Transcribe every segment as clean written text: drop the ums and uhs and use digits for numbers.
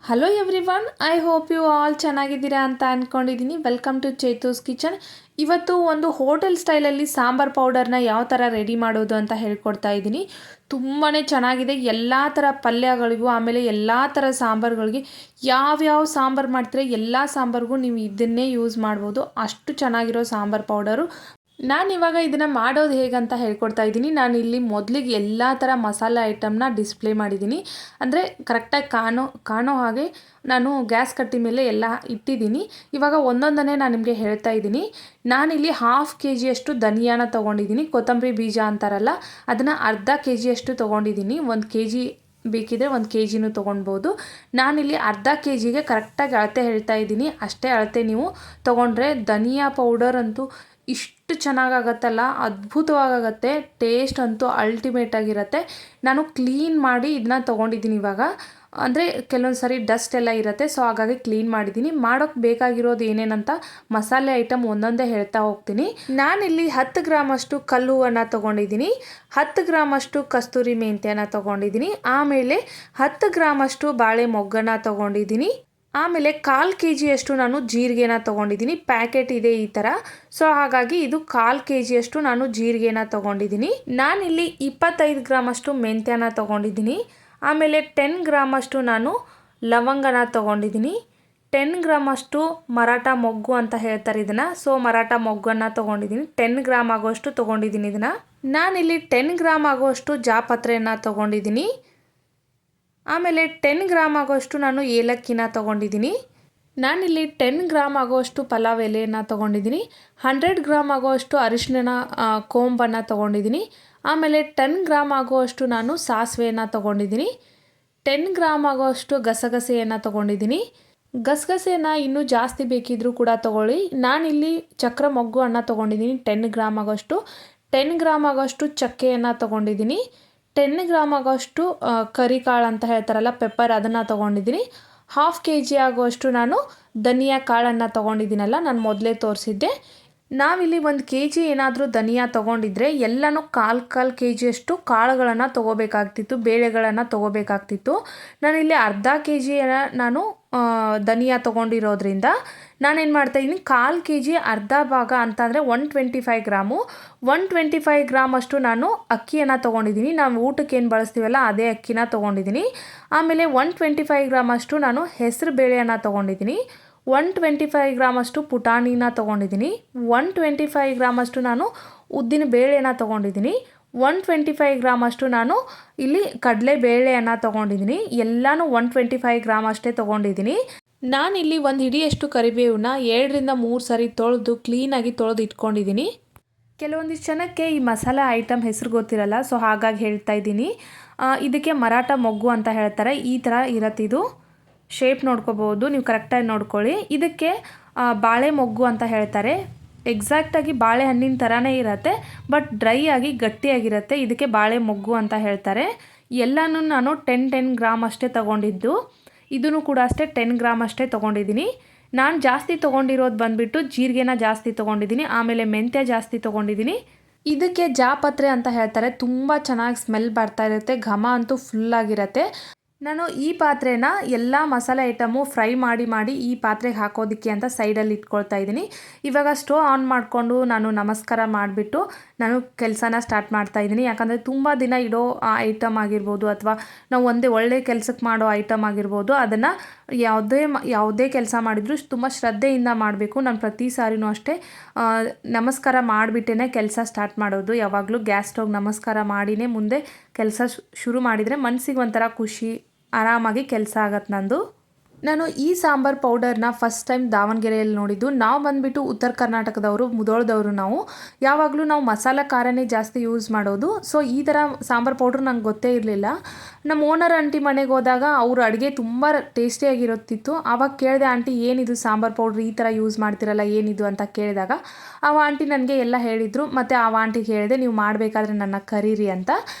Hello everyone, I hope you all ಚೆನ್ನಾಗಿದ್ದೀರಾ ಅಂತ ಅಂದ್ಕೊಂಡಿದ್ದೀನಿ. Welcome to Chethu's kitchen. ಇವತ್ತು ಒಂದು ಹೋಟೆಲ್ ಸ್ಟೈಲಲ್ಲಿ ಸಾಂಬಾರ್ ಪೌಡರ್ನ ಯಾವ ಥರ ರೆಡಿ ಮಾಡೋದು ಅಂತ ಹೇಳ್ಕೊಡ್ತಾ ಇದ್ದೀನಿ. ತುಂಬಾ ಚೆನ್ನಾಗಿದೆ. ಎಲ್ಲ ಥರ ಪಲ್ಯಗಳಿಗೂ ಆಮೇಲೆ ಎಲ್ಲ ಥರ ಸಾಂಬಾರುಗಳಿಗೆ ಯಾವ್ಯಾವ ಸಾಂಬಾರು ಮಾಡ್ತೀರಾ ಎಲ್ಲ ಸಾಂಬಾರಿಗೂ ನೀವು ಇದನ್ನೇ ಯೂಸ್ ಮಾಡ್ಬೋದು. ಅಷ್ಟು ಚೆನ್ನಾಗಿರೋ ಸಾಂಬಾರು ಪೌಡರು. ನಾನಿವಾಗ ಇದನ್ನು ಮಾಡೋದು ಹೇಗಂತ ಹೇಳ್ಕೊಡ್ತಾ ಇದ್ದೀನಿ. ನಾನು ಇಲ್ಲಿ ಮೊದಲಿಗೆ ಎಲ್ಲ ಥರ ಮಸಾಲೆ ಐಟಮ್ನ ಡಿಸ್ಪ್ಲೇ ಮಾಡಿದ್ದೀನಿ. ಅಂದರೆ ಕರೆಕ್ಟಾಗಿ ಕಾಣೋ ಹಾಗೆ ನಾನು ಗ್ಯಾಸ್ ಕಟ್ಟಿ ಮೇಲೆ ಎಲ್ಲ ಇಟ್ಟಿದ್ದೀನಿ. ಇವಾಗ ಒಂದೊಂದನ್ನೇ ನಾನು ನಿಮಗೆ ಹೇಳ್ತಾ ಇದ್ದೀನಿ. ನಾನಿಲ್ಲಿ 1/2 kg ಧನಿಯಾನ ತೊಗೊಂಡಿದ್ದೀನಿ. ಕೊತ್ತಂಬರಿ ಬೀಜ ಅಂತಾರಲ್ಲ, ಅದನ್ನು ಅರ್ಧ kg ತೊಗೊಂಡಿದ್ದೀನಿ. 1 kg ಬೇಕಿದ್ರೆ 1 kg ತೊಗೊಳ್ಬೋದು. ನಾನಿಲ್ಲಿ ಅರ್ಧ kgಗೆ ಕರೆಕ್ಟಾಗಿ ಅಳತೆ ಹೇಳ್ತಾ ಇದ್ದೀನಿ. ಅಷ್ಟೇ ಅಳತೆ ನೀವು ತೊಗೊಂಡ್ರೆ ಧನಿಯಾ ಪೌಡರ್ ಅಂತೂ ಇಷ್ಟು ಚೆನ್ನಾಗಾಗತ್ತಲ್ಲ, ಅದ್ಭುತವಾಗತ್ತೆ. ಟೇಸ್ಟ್ ಅಂತೂ ಅಲ್ಟಿಮೇಟ್ ಆಗಿರುತ್ತೆ. ನಾನು ಕ್ಲೀನ್ ಮಾಡಿ ಇದನ್ನ ತೊಗೊಂಡಿದ್ದೀನಿ ಇವಾಗ. ಅಂದರೆ ಕೆಲವೊಂದು ಸರಿ ಡಸ್ಟ್ ಎಲ್ಲ ಇರುತ್ತೆ, ಸೊ ಹಾಗಾಗಿ ಕ್ಲೀನ್ ಮಾಡಿದ್ದೀನಿ. ಮಾಡೋಕ್ಕೆ ಬೇಕಾಗಿರೋದು ಏನೇನಂತ ಮಸಾಲೆ ಐಟಮ್ ಒಂದೊಂದೇ ಹೇಳ್ತಾ ಹೋಗ್ತೀನಿ. ನಾನಿಲ್ಲಿ 10 ಗ್ರಾಮಷ್ಟು ಕಲ್ಲು ಹೂವನ್ನು ತೊಗೊಂಡಿದ್ದೀನಿ, 10 ಗ್ರಾಮಷ್ಟು ಕಸ್ತೂರಿ ಮೆಂತ್ಯನ ತೊಗೊಂಡಿದ್ದೀನಿ, ಆಮೇಲೆ 10 ಗ್ರಾಮಷ್ಟು ಬಾಳೆ ಮೊಗ್ಗನ್ನು ತೊಗೊಂಡಿದ್ದೀನಿ, ಆಮೇಲೆ 1/4 kg ನಾನು ಜೀರಿಗೆನ ತೊಗೊಂಡಿದ್ದೀನಿ. ಪ್ಯಾಕೆಟ್ ಇದೆ ಈ ಥರ, ಸೊ ಹಾಗಾಗಿ ಇದು 1/4 kg ನಾನು ಜೀರಿಗೆನ ತೊಗೊಂಡಿದ್ದೀನಿ. ನಾನಿಲ್ಲಿ 25 ಗ್ರಾಮಷ್ಟು ಮೆಂತ್ಯನ ತೊಗೊಂಡಿದ್ದೀನಿ, ಆಮೇಲೆ 10 ಗ್ರಾಮಷ್ಟು ನಾನು ಲವಂಗನ ತೊಗೊಂಡಿದ್ದೀನಿ, 10 ಗ್ರಾಮಷ್ಟು ಮರಾಠ ಮೊಗ್ಗು ಅಂತ ಹೇಳ್ತಾರೆ ಇದನ್ನು, ಸೊ ಮರಾಠ ಮೊಗ್ಗನ್ನು ತೊಗೊಂಡಿದ್ದೀನಿ. 10 ಗ್ರಾಮ್ ಆಗೋಷ್ಟು ತೊಗೊಂಡಿದ್ದೀನಿ ಇದನ್ನು. ನಾನಿಲ್ಲಿ 10 ಗ್ರಾಮ್ ಆಗೋಷ್ಟು ಜಾಪತ್ರೆಯನ್ನು ತೊಗೊಂಡಿದ್ದೀನಿ, ಆಮೇಲೆ 10 ಗ್ರಾಮ್ ಆಗೋಷ್ಟು ನಾನು ಏಲಕ್ಕಿನ ತೊಗೊಂಡಿದ್ದೀನಿ. ನಾನಿಲ್ಲಿ 10 ಗ್ರಾಮ್ ಆಗೋಷ್ಟು ಪಲಾವ್ ಎಲೆಯನ್ನು ತೊಗೊಂಡಿದ್ದೀನಿ, 100 ಗ್ರಾಮ್ ಆಗೋಷ್ಟು ಅರಿಶಿನ ಕೊಂಬನ್ನು ತೊಗೊಂಡಿದ್ದೀನಿ, ಆಮೇಲೆ 10 ಗ್ರಾಮ್ ಆಗೋಷ್ಟು ನಾನು ಸಾಸಿವೆಯನ್ನು ತೊಗೊಂಡಿದ್ದೀನಿ, 10 ಗ್ರಾಮ್ ಆಗೋಷ್ಟು ಗಸಗಸೆಯನ್ನು ತೊಗೊಂಡಿದ್ದೀನಿ. ಗಸಗಸೆಯನ್ನು ಇನ್ನೂ ಜಾಸ್ತಿ ಬೇಕಿದ್ರೂ ಕೂಡ ತೊಗೊಳ್ಳಿ. ನಾನಿಲ್ಲಿ ಚಕ್ರ ಮೊಗ್ಗು ಅನ್ನು ತೊಗೊಂಡಿದ್ದೀನಿ 10 ಗ್ರಾಮ್ ಆಗೋಷ್ಟು, 10 ಗ್ರಾಮ್ ಆಗೋಷ್ಟು ಚಕ್ಕೆಯನ್ನು ತೊಗೊಂಡಿದ್ದೀನಿ, 10 ಗ್ರಾಮ್ ಆಗೋಷ್ಟು ಕರಿಕಾಳು ಅಂತ ಹೇಳ್ತಾರಲ್ಲ ಪೆಪ್ಪರ್, ಅದನ್ನು ತೊಗೊಂಡಿದ್ದೀನಿ. 1/2 kg ಆಗೋಷ್ಟು ನಾನು ಧನಿಯಾ ಕಾಳನ್ನು ತೊಗೊಂಡಿದ್ದೀನಲ್ಲ, ನಾನು ಮೊದಲೇ ತೋರಿಸಿದ್ದೆ. ನಾವಿಲ್ಲಿ 1 kg ಏನಾದರೂ ಧನಿಯಾ ತೊಗೊಂಡಿದ್ರೆ ಎಲ್ಲನೂ 1/4 kg ಕಾಳುಗಳನ್ನು ತೊಗೋಬೇಕಾಗ್ತಿತ್ತು, ಬೇಳೆಗಳನ್ನು ತೊಗೋಬೇಕಾಗ್ತಿತ್ತು. ನಾನಿಲ್ಲಿ ಅರ್ಧ kg ನಾನು ಧನಿಯಾ ತೊಗೊಂಡಿರೋದ್ರಿಂದ ನಾನೇನು ಮಾಡ್ತಾಯಿದ್ದೀನಿ, 1/4 kg ಅರ್ಧ ಭಾಗ ಅಂತಂದರೆ 125 ಗ್ರಾಮು, 125 ಗ್ರಾಮ್ ಅಷ್ಟು ನಾನು ಅಕ್ಕಿಯನ್ನು ತೊಗೊಂಡಿದ್ದೀನಿ. ನಾವು ಊಟಕ್ಕೆ ಏನು ಬಳಸ್ತೀವಲ್ಲ ಅದೇ ಅಕ್ಕಿನ ತೊಗೊಂಡಿದ್ದೀನಿ. ಆಮೇಲೆ 125 ಗ್ರಾಮ್ ಅಷ್ಟು ನಾನು ಹೆಸರು ಬೇಳೆಯನ್ನು ತೊಗೊಂಡಿದ್ದೀನಿ, 125 ಗ್ರಾಮ್ ಅಷ್ಟು ಪುಟಾಣಿನ ತೊಗೊಂಡಿದ್ದೀನಿ, 125 ಗ್ರಾಮ್ ಅಷ್ಟು ನಾನು ಉದ್ದಿನ ಬೇಳೆನ ತೊಗೊಂಡಿದ್ದೀನಿ, 125 ಗ್ರಾಮ್ ಅಷ್ಟು ನಾನು ಇಲ್ಲಿ ಕಡಲೆ ಬೇಳೆಯನ್ನು ತೊಗೊಂಡಿದ್ದೀನಿ. ಎಲ್ಲನೂ 125 ಗ್ರಾಮ್ ಅಷ್ಟೇ ತೊಗೊಂಡಿದ್ದೀನಿ. ನಾನಿಲ್ಲಿ 1 ಹಿಡಿಯಷ್ಟು ಕರಿಬೇವನ್ನ 2 ರಿಂದ 3 ಸರಿ ತೊಳೆದು ಕ್ಲೀನಾಗಿ ತೊಳೆದು ಇಟ್ಕೊಂಡಿದ್ದೀನಿ. ಕೆಲವೊಂದಿಷ್ಟು ಜನಕ್ಕೆ ಈ ಮಸಾಲೆ ಐಟಮ್ ಹೆಸರು ಗೊತ್ತಿರಲ್ಲ, ಸೊ ಹಾಗಾಗಿ ಹೇಳ್ತಾ ಇದ್ದೀನಿ. ಇದಕ್ಕೆ ಮರಾಠ ಮೊಗ್ಗು ಅಂತ ಹೇಳ್ತಾರೆ. ಈ ಥರ ಇರುತ್ತೆ, ಇದು ಶೇಪ್ ನೋಡ್ಕೋಬೋದು, ನೀವು ಕರೆಕ್ಟಾಗಿ ನೋಡ್ಕೊಳ್ಳಿ. ಇದಕ್ಕೆ ಬಾಳೆ ಮೊಗ್ಗು ಅಂತ ಹೇಳ್ತಾರೆ. ಎಕ್ಸಾಕ್ಟಾಗಿ ಬಾಳೆಹಣ್ಣಿನ ಥರನೇ ಇರುತ್ತೆ, ಬಟ್ ಡ್ರೈ ಆಗಿ ಗಟ್ಟಿಯಾಗಿರುತ್ತೆ. ಇದಕ್ಕೆ ಬಾಳೆ ಮೊಗ್ಗು ಅಂತ ಹೇಳ್ತಾರೆ. ಎಲ್ಲನೂ ನಾನು 10 ಗ್ರಾಮ್ ಅಷ್ಟೇ ತೊಗೊಂಡಿದ್ದು. ಇದನ್ನು ಕೂಡ ಅಷ್ಟೇ 10 ಗ್ರಾಮ್ ಅಷ್ಟೇ ತೊಗೊಂಡಿದ್ದೀನಿ. ನಾನು ಜಾಸ್ತಿ ತೊಗೊಂಡಿರೋದು ಬಂದುಬಿಟ್ಟು ಜೀರಿಗೆನ ಜಾಸ್ತಿ ತೊಗೊಂಡಿದ್ದೀನಿ, ಆಮೇಲೆ ಮೆಂತ್ಯ ಜಾಸ್ತಿ ತೊಗೊಂಡಿದ್ದೀನಿ. ಇದಕ್ಕೆ ಜಾಪತ್ರೆ ಅಂತ ಹೇಳ್ತಾರೆ. ತುಂಬ ಚೆನ್ನಾಗಿ ಸ್ಮೆಲ್ ಬರ್ತಾ ಇರುತ್ತೆ, ಘಮ ಅಂತೂ ಫುಲ್ಲಾಗಿರುತ್ತೆ. ನಾನು ಈ ಪಾತ್ರೆನ ಎಲ್ಲ ಮಸಾಲೆ ಐಟಮು ಫ್ರೈ ಮಾಡಿ ಈ ಪಾತ್ರೆಗೆ ಹಾಕೋದಕ್ಕೆ ಅಂತ ಸೈಡಲ್ಲಿ ಇಟ್ಕೊಳ್ತಾ ಇದ್ದೀನಿ. ಇವಾಗ ಸ್ಟವ್ ಆನ್ ಮಾಡಿಕೊಂಡು ನಾನು ನಮಸ್ಕಾರ ಮಾಡಿಬಿಟ್ಟು ನಾನು ಕೆಲಸನ ಸ್ಟಾರ್ಟ್ ಮಾಡ್ತಾ ಇದ್ದೀನಿ. ಯಾಕಂದರೆ ತುಂಬ ದಿನ ಇಡೋ ಐಟಮ್ ಆಗಿರ್ಬೋದು, ಅಥವಾ ನಾವು ಒಳ್ಳೆ ಕೆಲಸಕ್ಕೆ ಮಾಡೋ ಐಟಮ್ ಆಗಿರ್ಬೋದು, ಅದನ್ನು ಯಾವುದೇ ಕೆಲಸ ಮಾಡಿದರೂ ತುಂಬ ಶ್ರದ್ಧೆಯಿಂದ ಮಾಡಬೇಕು. ನಾನು ಪ್ರತಿ ಸಾರಿನೂ ಅಷ್ಟೇ ನಮಸ್ಕಾರ ಮಾಡಿಬಿಟ್ಟೇ ಕೆಲಸ ಸ್ಟಾರ್ಟ್ ಮಾಡೋದು. ಯಾವಾಗಲೂ ಗ್ಯಾಸ್ ಸ್ಟವ್ ನಮಸ್ಕಾರ ಮಾಡಿನೇ ಮುಂದೆ ಕೆಲಸ ಶುರು ಮಾಡಿದರೆ ಮನಸ್ಸಿಗೆ ಒಂಥರ ಖುಷಿ, ಆರಾಮಾಗಿ ಕೆಲಸ ಆಗತ್ತೆ ನಂದು. ನಾನು ಈ ಸಾಂಬಾರ್ ಪೌಡರ್ನ ಫಸ್ಟ್ ಟೈಮ್ ದಾವಣಗೆರೆಯಲ್ಲಿ ನೋಡಿದ್ದು. ನಾವು ಬಂದುಬಿಟ್ಟು ಉತ್ತರ ಕರ್ನಾಟಕದವರು, ಮುಧೋಳದವರು. ನಾವು ಯಾವಾಗಲೂ ಮಸಾಲೆ ಖಾರನೇ ಜಾಸ್ತಿ ಯೂಸ್ ಮಾಡೋದು. ಸೊ ಈ ಥರ ಸಾಂಬಾರ್ ಪೌಡ್ರ್ ನಂಗೆ ಗೊತ್ತೇ ಇರಲಿಲ್ಲ. ನಮ್ಮ ಓನರ್ ಆಂಟಿ ಮನೆಗೆ ಹೋದಾಗ ಅವರು ಅಡುಗೆ ತುಂಬ ಟೇಸ್ಟಿಯಾಗಿರುತ್ತಿತ್ತು. ಆವಾಗ ಕೇಳಿದೆ, ಆಂಟಿ ಏನಿದು ಸಾಂಬಾರ್ ಪೌಡ್ರ್ ಈ ಥರ ಯೂಸ್ ಮಾಡ್ತಿರಲ್ಲ, ಏನಿದು ಅಂತ ಕೇಳಿದಾಗ ಆ ಆಂಟಿ ನನಗೆ ಎಲ್ಲ ಹೇಳಿದರು. ಮತ್ತು ಆ ಆಂಟಿಗೆ ಹೇಳಿದೆ, ನೀವು ಮಾಡಬೇಕಾದ್ರೆ ನನ್ನ ಕರೀರಿ ಅಂತ.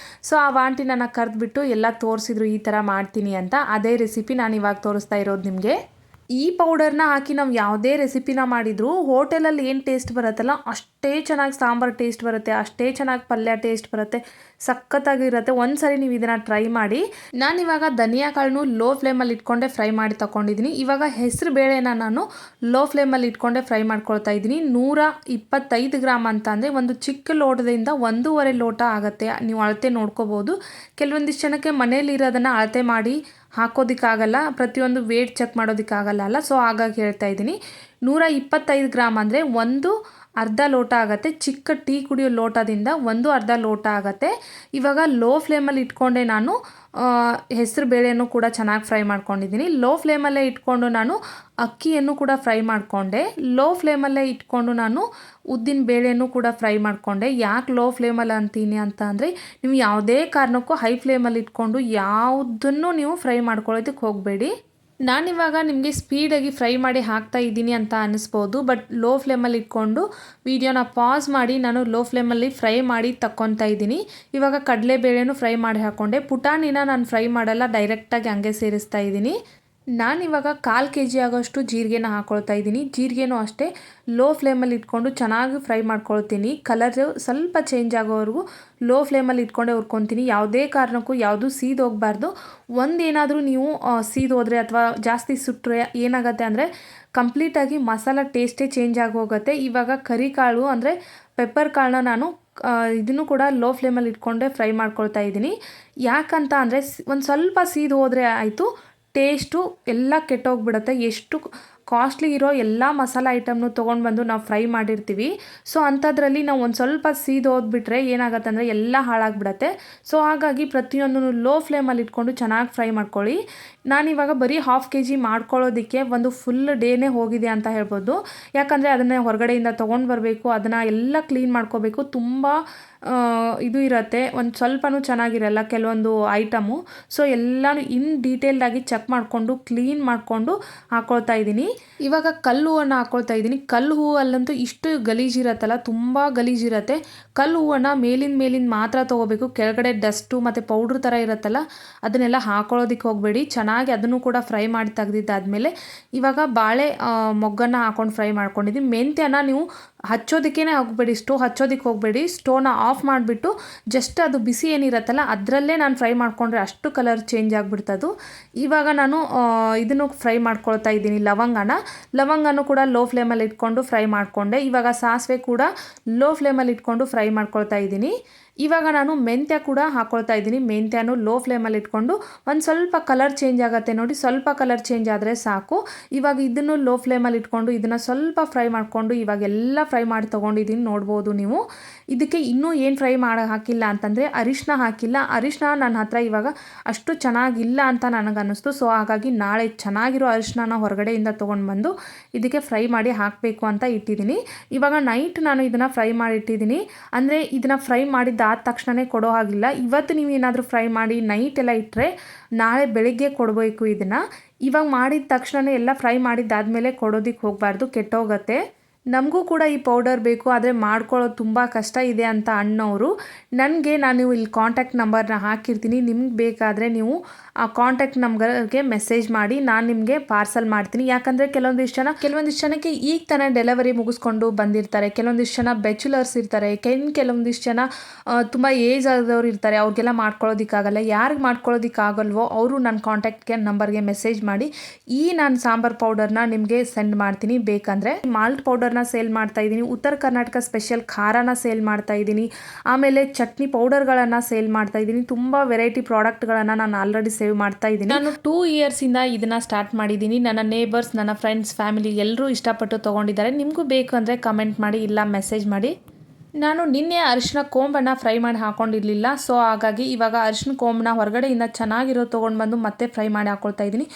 ಸೊ ಆ ಆಂಟಿ ನನ್ನ ಕರೆದ್ಬಿಟ್ಟು ಎಲ್ಲ ತೋರಿಸಿದ್ರು, ಈ ಥರ ಮಾಡ್ತೀನಿ ಅಂತ. ಅದೇ ರೆಸಿಪಿ ನಾನು ಇವಾಗ ತೋರಿಸ್ತಾ ಇರೋದು ನಿಮಗೆ. ಈ ಪೌಡರ್ನ ಹಾಕಿ ನಾವು ಯಾವುದೇ ರೆಸಿಪಿನ ಮಾಡಿದರೂ ಹೋಟೆಲಲ್ಲಿ ಏನು ಟೇಸ್ಟ್ ಬರುತ್ತಲ್ಲ ಅಷ್ಟೇ ಚೆನ್ನಾಗಿ ಸಾಂಬಾರು ಟೇಸ್ಟ್ ಬರುತ್ತೆ, ಅಷ್ಟೇ ಚೆನ್ನಾಗಿ ಪಲ್ಯ ಟೇಸ್ಟ್ ಬರುತ್ತೆ, ಸಖತ್ತಾಗಿರುತ್ತೆ. ಒಂದು ಸರಿ ನೀವು ಇದನ್ನು ಟ್ರೈ ಮಾಡಿ. ನಾನಿವಾಗ ಧನಿಯಾ ಕಾಳನ್ನು ಲೋ ಫ್ಲೇಮಲ್ಲಿ ಇಟ್ಕೊಂಡೆ ಫ್ರೈ ಮಾಡಿ ತಗೊಂಡಿದ್ದೀನಿ. ಇವಾಗ ಹೆಸರು ಬೇಳೆನ ನಾನು ಲೋ ಫ್ಲೇಮಲ್ಲಿ ಇಟ್ಕೊಂಡೆ ಫ್ರೈ ಮಾಡ್ಕೊಳ್ತಾ ಇದ್ದೀನಿ. 125 ಗ್ರಾಮ್ ಅಂತ ಅಂದರೆ ಒಂದು ಚಿಕ್ಕ ಲೋಟದಿಂದ 1.5 ಲೋಟ ಆಗುತ್ತೆ. ನೀವು ಅಳತೆ ನೋಡ್ಕೋಬೋದು. ಕೆಲವೊಂದಿಷ್ಟು ಜನಕ್ಕೆ ಮನೇಲಿ ಇರೋದನ್ನು ಅಳತೆ ಮಾಡಿ ಹಾಕೋದಕ್ಕಾಗಲ್ಲ, ಪ್ರತಿಯೊಂದು ವೇಟ್ ಚೆಕ್ ಮಾಡೋದಕ್ಕಾಗಲ್ಲ ಅಲ್ಲ, ಸೊ ಹಾಗಾಗಿ ಹೇಳ್ತಾ ಇದ್ದೀನಿ. 125 ಗ್ರಾಮ್ ಅಂದರೆ ಅರ್ಧ ಲೋಟ ಆಗುತ್ತೆ. ಚಿಕ್ಕ ಟೀ ಕುಡಿಯೋ ಲೋಟದಿಂದ ಅರ್ಧ ಲೋಟ ಆಗುತ್ತೆ. ಇವಾಗ ಲೋ ಫ್ಲೇಮಲ್ಲಿ ಇಟ್ಕೊಂಡೆ ನಾನು ಹೆಸರು ಬೇಳೆಯನ್ನು ಕೂಡ ಚೆನ್ನಾಗಿ ಫ್ರೈ ಮಾಡ್ಕೊಂಡಿದ್ದೀನಿ. ಲೋ ಫ್ಲೇಮಲ್ಲೇ ಇಟ್ಕೊಂಡು ನಾನು ಅಕ್ಕಿಯನ್ನು ಕೂಡ ಫ್ರೈ ಮಾಡಿಕೊಂಡೆ. ಲೋ ಫ್ಲೇಮಲ್ಲೇ ಇಟ್ಕೊಂಡು ನಾನು ಉದ್ದಿನ ಬೇಳೆಯನ್ನು ಕೂಡ ಫ್ರೈ ಮಾಡಿಕೊಂಡೆ. ಯಾಕೆ ಲೋ ಫ್ಲೇಮಲ್ಲಿ ಅಂತೀನಿ ಅಂತ ಅಂದರೆ, ನೀವು ಯಾವುದೇ ಕಾರಣಕ್ಕೂ ಹೈ ಫ್ಲೇಮಲ್ಲಿ ಇಟ್ಕೊಂಡು ಯಾವುದನ್ನು ನೀವು ಫ್ರೈ ಮಾಡ್ಕೊಳ್ಳೋದಕ್ಕೆ ಹೋಗಬೇಡಿ. ನಾನಿವಾಗ ನಿಮಗೆ ಸ್ಪೀಡಾಗಿ ಫ್ರೈ ಮಾಡಿ ಹಾಕ್ತಾ ಇದ್ದೀನಿ ಅಂತ ಅನ್ನಿಸ್ಬೋದು, ಬಟ್ ಲೋ ಫ್ಲೇಮಲ್ಲಿ ಇಟ್ಕೊಂಡು ವಿಡಿಯೋನ ಪಾಸ್ ಮಾಡಿ ನಾನು ಲೋ ಫ್ಲೇಮಲ್ಲಿ ಫ್ರೈ ಮಾಡಿ ತಕ್ಕೊತಾ ಇದ್ದೀನಿ. ಇವಾಗ ಕಡಲೆಬೇಳೆನೂ ಫ್ರೈ ಮಾಡಿ ಹಾಕ್ಕೊಂಡೆ. ಪುಟಾಣಿನ ನಾನು ಫ್ರೈ ಮಾಡಲ್ಲ, ಡೈರೆಕ್ಟಾಗಿ ಹಂಗೆ ಸೇರಿಸ್ತಾ ಇದ್ದೀನಿ. ನಾನಿವಾಗ 1/4 kg ಆಗೋಷ್ಟು ಜೀರಿಗೆನ ಹಾಕ್ಕೊಳ್ತಾ ಇದ್ದೀನಿ. ಜೀರಿಗೆನೂ ಅಷ್ಟೇ ಲೋ ಫ್ಲೇಮಲ್ಲಿ ಇಟ್ಕೊಂಡು ಚೆನ್ನಾಗಿ ಫ್ರೈ ಮಾಡ್ಕೊಳ್ತೀನಿ. ಕಲರ್ ಸ್ವಲ್ಪ ಚೇಂಜ್ ಆಗೋವರೆಗೂ ಲೋ ಫ್ಲೇಮಲ್ಲಿ ಇಟ್ಕೊಂಡೆ ಹುರ್ಕೊತೀನಿ. ಯಾವುದೇ ಕಾರಣಕ್ಕೂ ಯಾವುದು ಸೀದು ಹೋಗಬಾರ್ದು. ಒಂದೇನಾದರೂ ನೀವು ಸೀದು ಹೋದರೆ ಅಥವಾ ಜಾಸ್ತಿ ಸುಟ್ಟರೆ ಏನಾಗುತ್ತೆ ಅಂದರೆ ಕಂಪ್ಲೀಟಾಗಿ ಮಸಾಲ ಟೇಸ್ಟೇ ಚೇಂಜ್ ಆಗಿ ಹೋಗುತ್ತೆ. ಇವಾಗ ಕರಿಕಾಳು ಅಂದರೆ ಪೆಪ್ಪರ್ ಕಾಳನ್ನ ನಾನು ಇದನ್ನು ಕೂಡ ಲೋ ಫ್ಲೇಮಲ್ಲಿ ಇಟ್ಕೊಂಡೆ ಫ್ರೈ ಮಾಡ್ಕೊಳ್ತಾ ಇದ್ದೀನಿ. ಯಾಕಂತ ಅಂದರೆ ಒಂದು ಸ್ವಲ್ಪ ಸೀದು ಹೋದರೆ ಆಯಿತು, ಟೇಸ್ಟು ಎಲ್ಲ ಕೆಟ್ಟೋಗ್ಬಿಡುತ್ತೆ. ಎಷ್ಟು ಕಾಸ್ಟ್ಲಿ ಇರೋ ಎಲ್ಲ ಮಸಾಲ ಐಟಮ್ನು ತೊಗೊಂಡು ಬಂದು ನಾವು ಫ್ರೈ ಮಾಡಿರ್ತೀವಿ. ಸೊ ಅಂಥದ್ರಲ್ಲಿ ನಾವು ಒಂದು ಸ್ವಲ್ಪ ಸೀದು ಹೋದ್ಬಿಟ್ರೆ ಏನಾಗುತ್ತೆ ಅಂದರೆ ಎಲ್ಲ ಹಾಳಾಗಿಬಿಡತ್ತೆ. ಸೊ ಹಾಗಾಗಿ ಪ್ರತಿಯೊಂದನ್ನು ಲೋ ಫ್ಲೇಮಲ್ಲಿ ಇಟ್ಕೊಂಡು ಚೆನ್ನಾಗಿ ಫ್ರೈ ಮಾಡ್ಕೊಳ್ಳಿ. ನಾನಿವಾಗ ಬರೀ 1/2 kg ಮಾಡ್ಕೊಳ್ಳೋದಕ್ಕೆ ಒಂದು ಫುಲ್ ಡೇನೇ ಹೋಗಿದೆ ಅಂತ ಹೇಳ್ಬೋದು. ಯಾಕಂದರೆ ಅದನ್ನು ಹೊರಗಡೆಯಿಂದ ತೊಗೊಂಡು ಬರಬೇಕು, ಅದನ್ನು ಎಲ್ಲ ಕ್ಲೀನ್ ಮಾಡ್ಕೋಬೇಕು. ತುಂಬ ಇದು ಇರುತ್ತೆ, ಒಂದು ಸ್ವಲ್ಪನೂ ಚೆನ್ನಾಗಿರಲ್ಲ ಕೆಲವೊಂದು ಐಟಮು. ಸೊ ಎಲ್ಲನೂ ಡೀಟೇಲ್ಡಾಗಿ ಚೆಕ್ ಮಾಡಿಕೊಂಡು ಕ್ಲೀನ್ ಮಾಡಿಕೊಂಡು ಹಾಕ್ಕೊಳ್ತಾ ಇದ್ದೀನಿ. ಇವಾಗ ಕಲ್ಲು ಹೂವನ್ನು ಹಾಕ್ಕೊಳ್ತಾ ಇದ್ದೀನಿ. ಕಲ್ಲು ಹೂವಲ್ಲಂತೂ ಇಷ್ಟು ಗಲೀಜಿರತ್ತಲ್ಲ, ತುಂಬ ಗಲೀಜಿರುತ್ತೆ. ಕಲ್ಲು ಹೂವನ್ನು ಮೇಲಿಂದ ಮಾತ್ರ ತೊಗೋಬೇಕು. ಕೆಳಗಡೆ ಡಸ್ಟು ಮತ್ತು ಪೌಡ್ರ್ ಥರ ಇರುತ್ತಲ್ಲ ಅದನ್ನೆಲ್ಲ ಹಾಕೊಳ್ಳೋದಕ್ಕೆ ಹೋಗಬೇಡಿ. ಚೆನ್ನಾಗಿ ಅದನ್ನು ಕೂಡ ಫ್ರೈ ಮಾಡಿ ತೆಗೆದಿದ್ದಾದಮೇಲೆ ಇವಾಗ ಬಾಳೆ ಮೊಗ್ಗನ್ನು ಹಾಕ್ಕೊಂಡು ಫ್ರೈ ಮಾಡ್ಕೊಂಡಿದ್ದೀನಿ. ಮೆಂತ್ಯನ ನೀವು ಹಚ್ಚೋದಕ್ಕೇ ಹೋಗಬೇಡಿ, ಸ್ಟೋವ್ ಹಚ್ಚೋದಕ್ಕೆ ಹೋಗಬೇಡಿ. ಸ್ಟೋವ್ನ ಆಫ್ ಮಾಡಿಬಿಟ್ಟು ಜಸ್ಟ್ ಅದು ಬಿಸಿ ಏನಿರುತ್ತಲ್ಲ ಅದರಲ್ಲೇ ನಾನು ಫ್ರೈ ಮಾಡಿಕೊಂಡ್ರೆ ಅಷ್ಟು ಕಲರ್ ಚೇಂಜ್ ಆಗಿಬಿಡ್ತದು. ಇವಾಗ ನಾನು ಇದನ್ನು ಫ್ರೈ ಮಾಡ್ಕೊಳ್ತಾ ಇದ್ದೀನಿ. ಲವಂಗನೂ ಕೂಡ ಲೋ ಫ್ಲೇಮಲ್ಲಿ ಇಟ್ಕೊಂಡು ಫ್ರೈ ಮಾಡಿಕೊಂಡೆ. ಇವಾಗ ಸಾಸಿವೆ ಕೂಡ ಲೋ ಫ್ಲೇಮಲ್ಲಿ ಇಟ್ಕೊಂಡು ಫ್ರೈ ಮಾಡ್ಕೊಳ್ತಾ ಇದ್ದೀನಿ. ಇವಾಗ ನಾನು ಮೆಂತ್ಯ ಕೂಡ ಹಾಕ್ಕೊಳ್ತಾ ಇದ್ದೀನಿ. ಮೆಂತ್ಯನೂ ಲೋ ಫ್ಲೇಮಲ್ಲಿ ಇಟ್ಕೊಂಡು ಒಂದು ಸ್ವಲ್ಪ ಕಲರ್ ಚೇಂಜ್ ಆಗುತ್ತೆ ನೋಡಿ, ಸ್ವಲ್ಪ ಕಲರ್ ಚೇಂಜ್ ಆದರೆ ಸಾಕು. ಇವಾಗ ಇದನ್ನು ಲೋ ಫ್ಲೇಮಲ್ಲಿ ಇಟ್ಕೊಂಡು ಇದನ್ನು ಸ್ವಲ್ಪ ಫ್ರೈ ಮಾಡಿಕೊಂಡು ಇವಾಗೆಲ್ಲ ಫ್ರೈ ಮಾಡಿ ತೊಗೊಂಡಿದ್ದೀನಿ, ನೋಡ್ಬೋದು ನೀವು. ಇದಕ್ಕೆ ಇನ್ನೂ ಏನು ಫ್ರೈ ಹಾಕಿಲ್ಲ ಅಂತಂದರೆ ಅರಿಶಿನ ಹಾಕಿಲ್ಲ. ಅರಿಶಿನ ನನ್ನ ಹತ್ರ ಇವಾಗ ಅಷ್ಟು ಚೆನ್ನಾಗಿಲ್ಲ ಅಂತ ನನಗೆ ಅನ್ನಿಸ್ತು. ಸೊ ಹಾಗಾಗಿ ನಾಳೆ ಚೆನ್ನಾಗಿರೋ ಅರಿಶಿನ ಹೊರಗಡೆಯಿಂದ ತೊಗೊಂಡು ಬಂದು ಇದಕ್ಕೆ ಫ್ರೈ ಮಾಡಿ ಹಾಕಬೇಕು ಅಂತ ಇಟ್ಟಿದ್ದೀನಿ. ಇವಾಗ ನೈಟ್ ನಾನು ಇದನ್ನು ಫ್ರೈ ಮಾಡಿ ಇಟ್ಟಿದ್ದೀನಿ. ಅಂದರೆ ಇದನ್ನು ಫ್ರೈ ಮಾಡಿದ್ದಾದ ತಕ್ಷಣವೇ ಕೊಡೋ ಹಾಗಿಲ್ಲ. ಇವತ್ತು ನೀವು ಏನಾದರೂ ಫ್ರೈ ಮಾಡಿ ನೈಟ್ ಎಲ್ಲ ಇಟ್ಟರೆ ನಾಳೆ ಬೆಳಿಗ್ಗೆ ಕೊಡಬೇಕು ಇದನ್ನು. ಇವಾಗ ಮಾಡಿದ ತಕ್ಷಣವೇ ಎಲ್ಲ ಫ್ರೈ ಮಾಡಿದ್ದಾದಮೇಲೆ ಕೊಡೋದಕ್ಕೆ ಹೋಗಬಾರ್ದು, ಕೆಟ್ಟೋಗುತ್ತೆ. ನಮಗೂ ಕೂಡ ಈ ಪೌಡರ್ ಬೇಕು, ಆದರೆ ಮಾಡ್ಕೊಳ್ಳೋದು ತುಂಬ ಕಷ್ಟ ಇದೆ ಅಂತ ಅನ್ನೋರು ನಾನು ಇಲ್ಲಿ ಕಾಂಟ್ಯಾಕ್ಟ್ ನಂಬರ್ನ ಹಾಕಿರ್ತೀನಿ. ನಿಮ್ಗೆ ಬೇಕಾದರೆ ನೀವು ಆ ಕಾಂಟ್ಯಾಕ್ಟ್ ನಂಬರ್ಗೆ ಮೆಸೇಜ್ ಮಾಡಿ, ನಾನು ನಿಮಗೆ ಪಾರ್ಸಲ್ ಮಾಡ್ತೀನಿ. ಯಾಕಂದರೆ ಕೆಲವೊಂದಿಷ್ಟು ಜನಕ್ಕೆ ಈಗ ತಾನೇ ಡೆಲಿವರಿ ಮುಗಿಸ್ಕೊಂಡು ಬಂದಿರ್ತಾರೆ. ಕೆಲವೊಂದಿಷ್ಟು ಜನ ಬ್ಯಾಚುಲರ್ಸ್ ಇರ್ತಾರೆ. ಕೆಲವೊಂದಿಷ್ಟು ಜನ ತುಂಬ ಏಜ್ ಆದವ್ರು ಇರ್ತಾರೆ. ಅವ್ರಿಗೆಲ್ಲ ಮಾಡ್ಕೊಳ್ಳೋದಕ್ಕಾಗಲ್ಲ. ಯಾರಿಗೆ ಮಾಡ್ಕೊಳ್ಳೋದಕ್ಕಾಗಲ್ವೋ ಅವರು ನನ್ನ ಕಾಂಟ್ಯಾಕ್ಟ್ಗೆ ನಂಬರ್ಗೆ ಮೆಸೇಜ್ ಮಾಡಿ ನಾನು ಸಾಂಬಾರ್ ಪೌಡರ್ನ ನಿಮಗೆ ಸೆಂಡ್ ಮಾಡ್ತೀನಿ. ಬೇಕಂದರೆ ಮಾಲ್ಟ್ ಪೌಡರ್ನ ಸೇಲ್ ಮಾಡ್ತಾ ಇದ್ದೀನಿ. ಉತ್ತರ ಕರ್ನಾಟಕ ಸ್ಪೆಷಲ್ ಖಾರನ ಸೇಲ್ ಮಾಡ್ತಾ ಇದ್ದೀನಿ. ಆಮೇಲೆ ಚಟ್ನಿ ಪೌಡರ್ಗಳನ್ನು ಸೇಲ್ ಮಾಡ್ತಾ ಇದ್ದೀನಿ. ತುಂಬ ವೆರೈಟಿ ಪ್ರಾಡಕ್ಟ್ಗಳನ್ನು ನಾನು ಆಲ್ರೆಡಿ ಸೇವ್ ಮಾಡ್ತಾ ಇದ್ದೀನಿ. ನಾನು 2 ಇಯರ್ಸಿಂದ ಇದನ್ನು ಸ್ಟಾರ್ಟ್ ಮಾಡಿದ್ದೀನಿ. ನನ್ನ ನೇಬರ್ಸ್, ನನ್ನ ಫ್ರೆಂಡ್ಸ್, ಫ್ಯಾಮಿಲಿ ಎಲ್ಲರೂ ಇಷ್ಟಪಟ್ಟು ತೊಗೊಂಡಿದ್ದಾರೆ. ನಿಮಗೂ ಬೇಕು ಅಂದರೆ ಕಮೆಂಟ್ ಮಾಡಿ, ಇಲ್ಲ ಮೆಸೇಜ್ ಮಾಡಿ. ನಾನು ನಿನ್ನೆ ಅರಿಶಿನ ಕೊಂಬನ್ನು ಫ್ರೈ ಮಾಡಿ ಹಾಕ್ಕೊಂಡಿರಲಿಲ್ಲ. ಸೊ ಹಾಗಾಗಿ ಇವಾಗ ಅರಿಶಿನ ಕೊಂಬನ್ನ ಹೊರಗಡೆಯಿಂದ ಚೆನ್ನಾಗಿರೋ ತೊಗೊಂಡು ಬಂದು ಮತ್ತೆ ಫ್ರೈ ಮಾಡಿ ಹಾಕ್ಕೊಳ್ತಾ ಇದ್ದೀನಿ.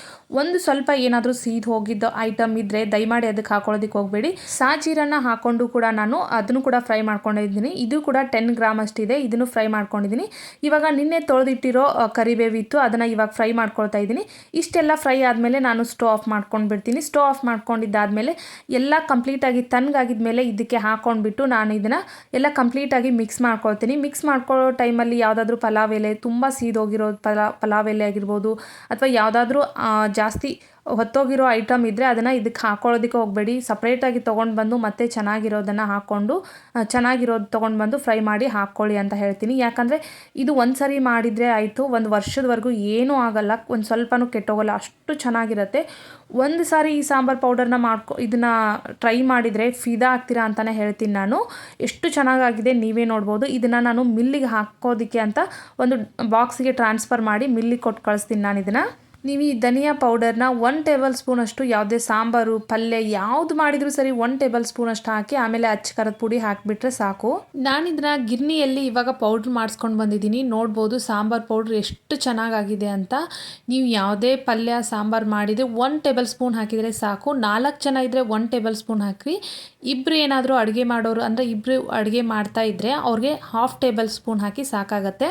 ಒಂದು ಸ್ವಲ್ಪ ಏನಾದರೂ ಸೀದು ಹೋಗಿದ್ದು ಐಟಮ್ ಇದ್ದರೆ ದಯಮಾಡಿ ಅದಕ್ಕೆ ಹಾಕೊಳ್ಳೋದಕ್ಕೆ ಹೋಗಬೇಡಿ. ಸಾಜೀರನ್ನು ಹಾಕ್ಕೊಂಡು ಕೂಡ ನಾನು ಅದನ್ನು ಕೂಡ ಫ್ರೈ ಮಾಡ್ಕೊಂಡಿದ್ದೀನಿ. ಇದು ಕೂಡ 10 ಗ್ರಾಮ್ ಅಷ್ಟಿದೆ. ಇದನ್ನು ಫ್ರೈ ಮಾಡ್ಕೊಂಡಿದ್ದೀನಿ. ಇವಾಗ ನಿನ್ನೆ ತೊಳೆದಿಟ್ಟಿರೋ ಕರಿಬೇವಿತ್ತು, ಅದನ್ನು ಇವಾಗ ಫ್ರೈ ಮಾಡ್ಕೊಳ್ತಾ ಇದ್ದೀನಿ. ಇಷ್ಟೆಲ್ಲ ಫ್ರೈ ಆದಮೇಲೆ ನಾನು ಸ್ಟೋವ್ ಆಫ್ ಮಾಡ್ಕೊಂಡು ಬಿಡ್ತೀನಿ. ಸ್ಟೋವ್ ಆಫ್ ಮಾಡ್ಕೊಂಡಿದ್ದಾದಮೇಲೆ ಎಲ್ಲ ಕಂಪ್ಲೀಟಾಗಿ ತಣ್ಣಗಾಗಿದ್ಮೇಲೆ ಇದಕ್ಕೆ ಹಾಕ್ಕೊಂಡ್ಬಿಟ್ಟು ನಾನು ಇದನ್ನು ಎಲ್ಲ ಕಂಪ್ಲೀಟಾಗಿ ಮಿಕ್ಸ್ ಮಾಡ್ಕೊಳ್ತೀನಿ. ಮಿಕ್ಸ್ ಮಾಡ್ಕೊಳ್ಳೋ ಟೈಮಲ್ಲಿ ಯಾವುದಾದ್ರೂ ಪಲಾವ್ ಎಲೆ, ತುಂಬ ಸೀದೋಗಿರೋ ಪಲಾವ್ ಎಲೆ ಆಗಿರ್ಬೋದು, ಅಥವಾ ಯಾವುದಾದ್ರೂ ಜಾಸ್ತಿ ಹೊತ್ತೋಗಿರೋ ಐಟಮ್ ಇದ್ದರೆ ಅದನ್ನು ಇದಕ್ಕೆ ಹಾಕ್ಕೊಳ್ಳೋದಕ್ಕೆ ಹೋಗಬೇಡಿ. ಸಪ್ರೇಟಾಗಿ ತೊಗೊಂಡು ಬಂದು ಮತ್ತೆ ಚೆನ್ನಾಗಿರೋದನ್ನು ಹಾಕ್ಕೊಂಡು ಚೆನ್ನಾಗಿರೋದು ತೊಗೊಂಡು ಬಂದು ಫ್ರೈ ಮಾಡಿ ಹಾಕ್ಕೊಳ್ಳಿ ಅಂತ ಹೇಳ್ತೀನಿ. ಯಾಕಂದರೆ ಇದು ಒಂದು ಸರಿ ಮಾಡಿದರೆ ಆಯಿತು, ಒಂದು ವರ್ಷದವರೆಗೂ ಏನೂ ಆಗಲ್ಲ, ಒಂದು ಸ್ವಲ್ಪನೂ ಕೆಟ್ಟೋಗಲ್ಲ, ಅಷ್ಟು ಚೆನ್ನಾಗಿರುತ್ತೆ. ಒಂದು ಸಾರಿ ಈ ಸಾಂಬಾರು ಪೌಡರ್ನ ಇದನ್ನು ಟ್ರೈ ಮಾಡಿದರೆ ಫಿದಾ ಆಗ್ತೀರಾ ಅಂತಲೇ ಹೇಳ್ತೀನಿ ನಾನು. ಎಷ್ಟು ಚೆನ್ನಾಗಾಗಿದೆ ನೀವೇ ನೋಡ್ಬೋದು. ಇದನ್ನು ನಾನು ಮಿಲ್ಲಿಗೆ ಹಾಕೋದಕ್ಕೆ ಅಂತ ಒಂದು ಬಾಕ್ಸಿಗೆ ಟ್ರಾನ್ಸ್ಫರ್ ಮಾಡಿ ಮಿಲ್ಲಿಗೆ ಕೊಟ್ಟು ಕಳಿಸ್ತೀನಿ ನಾನು ಇದನ್ನು. ನೀವು ಈ ಧನಿಯಾ ಪೌಡರ್ನ 1 ಟೇಬಲ್ ಸ್ಪೂನಷ್ಟು ಯಾವುದೇ ಸಾಂಬಾರು ಪಲ್ಯ ಯಾವುದು ಮಾಡಿದರೂ ಸರಿ 1 ಟೇಬಲ್ ಸ್ಪೂನಷ್ಟು ಹಾಕಿ ಆಮೇಲೆ ಖಾರದ ಪುಡಿ ಹಾಕಿಬಿಟ್ರೆ ಸಾಕು. ನಾನು ಇದನ್ನು ಗಿರ್ನಿಯಲ್ಲಿ ಇವಾಗ ಪೌಡ್ರ್ ಮಾಡಿಸ್ಕೊಂಡು ಬಂದಿದ್ದೀನಿ. ನೋಡ್ಬೋದು ಸಾಂಬಾರು ಪೌಡ್ರ್ ಎಷ್ಟು ಚೆನ್ನಾಗಾಗಿದೆ ಅಂತ. ನೀವು ಯಾವುದೇ ಪಲ್ಯ ಸಾಂಬಾರು ಮಾಡಿದರೆ 1 ಟೇಬಲ್ ಸ್ಪೂನ್ ಹಾಕಿದರೆ ಸಾಕು. 4 ಜನ ಇದ್ದರೆ 1 ಟೇಬಲ್ ಸ್ಪೂನ್ ಹಾಕಿ. ಇಬ್ಬರು ಏನಾದರೂ ಅಡುಗೆ ಮಾಡೋರು ಅಂದರೆ ಇಬ್ಬರು ಅಡುಗೆ ಮಾಡ್ತಾ ಇದ್ದರೆ ಅವ್ರಿಗೆ 1/2 ಟೇಬಲ್ ಸ್ಪೂನ್ ಹಾಕಿ ಸಾಕಾಗತ್ತೆ.